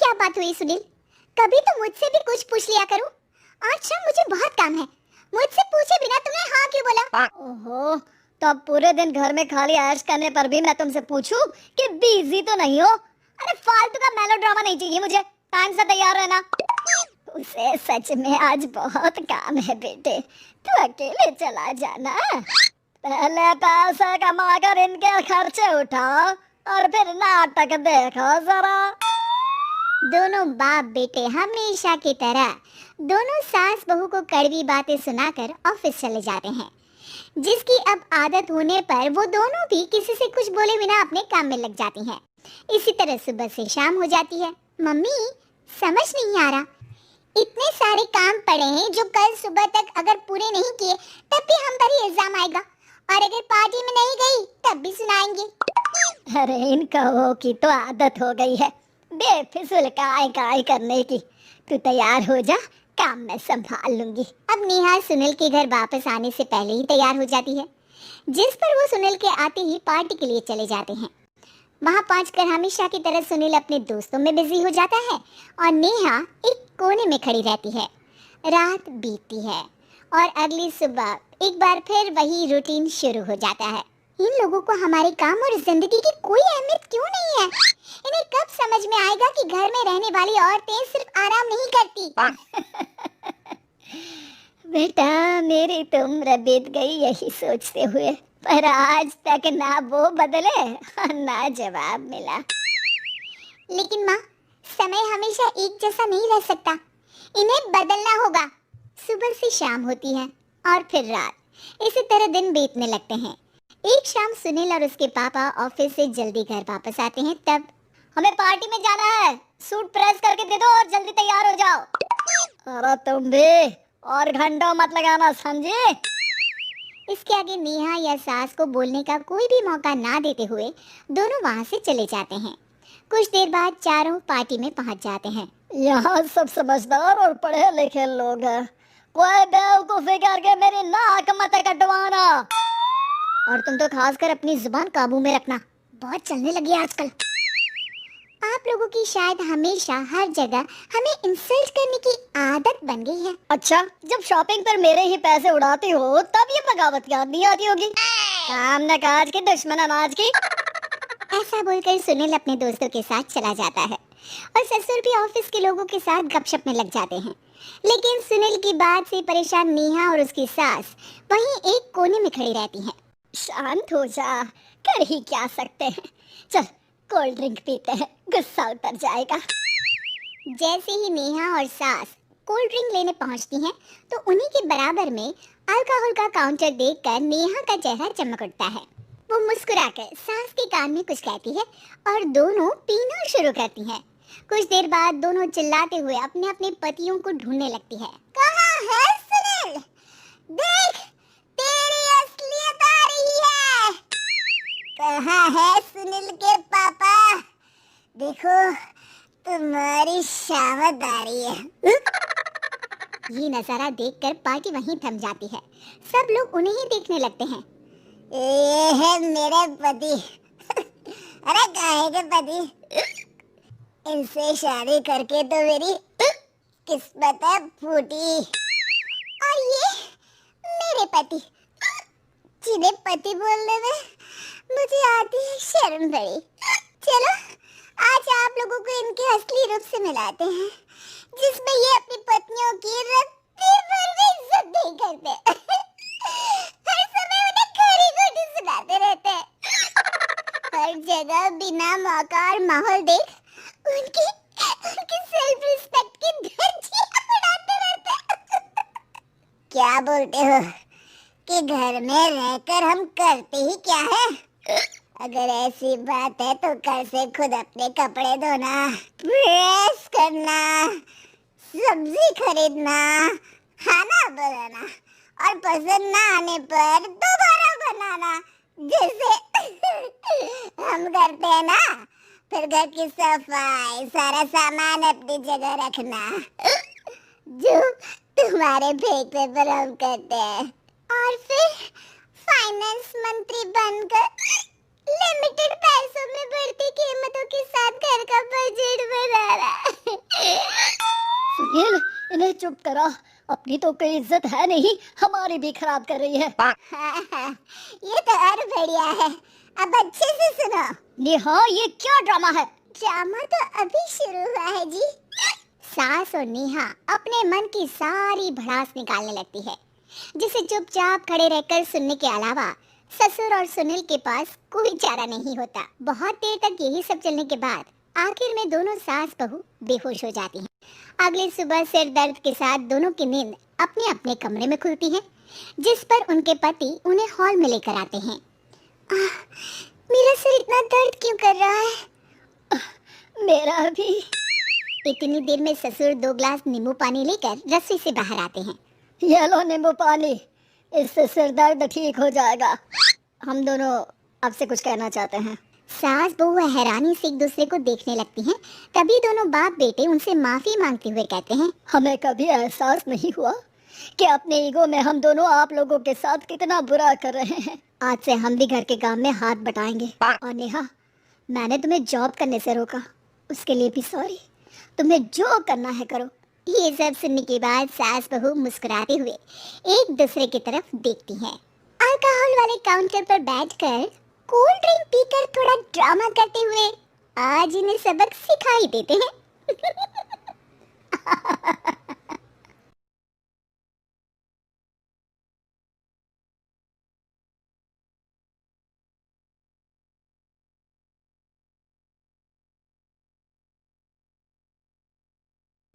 क्या बात हुई सुनील? कभी तो मुझसे भी कुछ पूछ लिया करो। आज शाम मुझे बहुत काम है। मुझसे पूछे बिना तुमने हाँ क्यों बोला? ओहो, तो अब पूरे दिन घर में खाली ऐश करने पर भी मैं तुमसे पूछूं कि बिजी तो नहीं हो? अरे फालतू का मेलोड्रामा नहीं चाहिए मुझे। टाइम से तैयार रहना। उसे सच में आज बहुत काम है बेटे, तू अकेले चला जाना। पहले पैसे कमा कर इनके खर्चे उठाओ और फिर नाटक देखो जरा। दोनों बाप बेटे हमेशा की तरह दोनों सास बहू को कड़वी बातें सुनाकर ऑफिस चले जाते हैं, जिसकी अब आदत होने पर वो दोनों भी किसी से कुछ बोले बिना अपने काम में लग जाती हैं। इसी तरह सुबह से शाम हो जाती है। मम्मी, समझ नहीं आ रहा, इतने सारे काम पड़े हैं जो कल सुबह तक अगर पूरे नहीं किए तब भी हम पर ही इल्जाम आएगा, और अगर पार्टी में नहीं गई तब भी सुनाएंगे। अरे इन कहो की तो आदत हो गई है बेफिजूल काय काय करने की। तू तैयार हो जा, काम मैं संभाल लूंगी। अब नेहा सुनील के घर वापस आने से पहले ही तैयार हो जाती है, जिस पर वो सुनील के आते ही पार्टी के लिए चले जाते हैं। वहां पहुंचकर हमेशा की तरह सुनील अपने दोस्तों में बिजी हो जाता है और नेहा एक कोने में खड़ी रहती है। रात बीतती है और अगली सुबह एक बार फिर वही रूटीन शुरू हो जाता है। इन लोगों को हमारे काम और जिंदगी की कोई अहमियत क्यों नहीं है? इन्हें कब समझ में आएगा कि घर में रहने वाली औरतें सिर्फ आराम नहीं करती। बेटा मेरी तो उम्र बीत गई यही सोचते हुए, पर आज तक ना वो बदले और ना जवाब मिला। लेकिन माँ, समय हमेशा एक जैसा नहीं रह सकता, इन्हें बदलना होगा। सुबह से शाम होती है और फिर रात, इसी तरह दिन बीतने लगते हैं। एक शाम सुनील और उसके पापा ऑफिस से जल्दी घर वापस आते हैं। तब हमें पार्टी में जाना है, सूट प्रेस करके दे दो और जल्दी तैयार हो जाओ। अरे तुम भी और घंटों मत लगाना, समझे? इसके आगे नेहा या सास को बोलने का कोई भी मौका ना देते हुए दोनों वहां से चले जाते हैं। कुछ देर बाद चारों पार्टी में पहुंच जाते हैं। यहाँ सब समझदार और पढ़े लिखे लोग हैं, कोई बेवकूफी करके मेरी नाक मत कटवाना। और तुम तो खासकर अपनी जुबान काबू में रखना, बहुत चलने लगी है आजकल। आप लोगों की शायद हमेशा हर जगह हमें इंसल्ट करने की आदत बन गई है। अच्छा, जब शॉपिंग पर मेरे ही पैसे उड़ाती हो तब ये बगावत याद नहीं आती होगी। काम न काज की दुश्मन अनाज की। ऐसा बोलकर सुनील अपने दोस्तों के साथ चला जाता है और ससुर भी ऑफिस के लोगों के साथ गपशप में लग जाते हैं। लेकिन सुनील की बात से परेशान नेहा और उसकी सास वहीं एक कोने में खड़ी रहती हैं। शांत हो जा, कर ही क्या सकते हैं। चल कोल्ड ड्रिंक पीते हैं, गुस्सा उतर जाएगा। जैसे ही नेहा और सास कोल्ड ड्रिंक लेने पहुंचती हैं तो उन्हीं के बराबर में अल्कोहल का काउंटर देखकर नेहा का चेहरा चमक उठता है। वो मुस्कुराकर सास के कान में कुछ कहती है और दोनों पीना शुरू करती हैं। कुछ देर बाद दोनों चिल्लाते हुए अपने अपने पतियों को ढूंढने लगती है। कहाँ है सुनील? देख, तेरी असलियत आ रही है। कहाँ है सुनील के पापा? देखो, तुम्हारी शामत आ रही है। ये नजारा देखकर पार्टी वहीं थम जाती है। सब लोग उन्हें ही देखने लगते हैं। ये है मेरे पति। अरे काहे के पति? इनसे शादी करके तो मेरी किस्मत है फूटी। और ये मेरे पति, जिन्हें पति बोलने में मुझे आती है शर्म बड़ी। चलो आज आप लोगों को इनके असली रूप से मिलाते हैं, जिसमें ये अपनी पत्नियों की रत्ती भर भी इज्जत नहीं करते। हर समय उन्हें खरी खोटी सुनाते रहते हैं। हर जगह बिना मौका और माहौल देख उनकी उनकी सेल्फ रिस्पेक्ट की धज्जियां उड़ाते रहते हैं। क्या बोलते हो कि घर में रहकर हम करते ही क्या है? अगर ऐसी बात है तो कल से खुद अपने कपड़े धोना, प्रेस करना, सब्जी खरीदना, खाना बनाना और पसंद ना आने पर दोबारा बनाना, जैसे हम करते हैं ना। फिर घर की सफाई, सारा सामान अपनी जगह रखना, जो तुम्हारे फेंकने पर हम करते हैं। और फिर फाइनेंस मंत्री बनकर लिमिटेड पैसों में बढ़ती कीमतों के साथ घर का बजट बना रहा। चुप करा, अपनी तो कोई इज्जत है नहीं, हमारी भी खराब कर रही है। ये तो और बढ़िया है। अब अच्छे से सुनो। नेहा, ये क्या ड्रामा है? ड्रामा तो अभी शुरू हुआ है जी। सास और नेहा अपने मन की सारी भड़ास निकालने लगती है, जिसे चुपचाप खड़े रहकर सुनने के अलावा ससुर और सुनील के पास कोई चारा नहीं होता। बहुत देर तक यही सब चलने के बाद आखिर में दोनों सास बहू बेहोश हो जाती हैं। अगली सुबह सिर दर्द के साथ दोनों की नींद अपने अपने कमरे में खुलती है, जिस पर उनके पति उन्हें हॉल में लेकर आते हैं। मेरा सिर इतना दर्द क्यों कर रहा है? मेरा भी। इतनी देर में ससुर 2 ग्लास नींबू पानी लेकर रस्सी से बाहर आते हैं। ये लो नींबू पानी, इससे सिर दर्द ठीक हो जाएगा। हम दोनों आपसे कुछ कहना चाहते हैं। सास बहू हैरानी से एक दूसरे को देखने लगती हैं। तभी दोनों बाप बेटे उनसे माफी मांगते हुए कहते हैं, हमें कभी एहसास नहीं हुआ कि अपने ईगो में हम दोनों आप लोगों के साथ कितना बुरा कर रहे हैं। आज से हम भी घर के काम में हाथ बटाएंगे। और नेहा, मैंने तुम्हें जॉब करने से रोका, उसके लिए भी सॉरी। तुम्हें जो करना है करो। ये सब सुनने के बाद सास बहू मुस्कुराते हुए एक दूसरे की तरफ देखती हैं। अल्कोहल वाले काउंटर पर बैठकर कोल्ड ड्रिंक पीकर थोड़ा ड्रामा करते हुए आज इन्हें सबक सिखा ही देते हैं।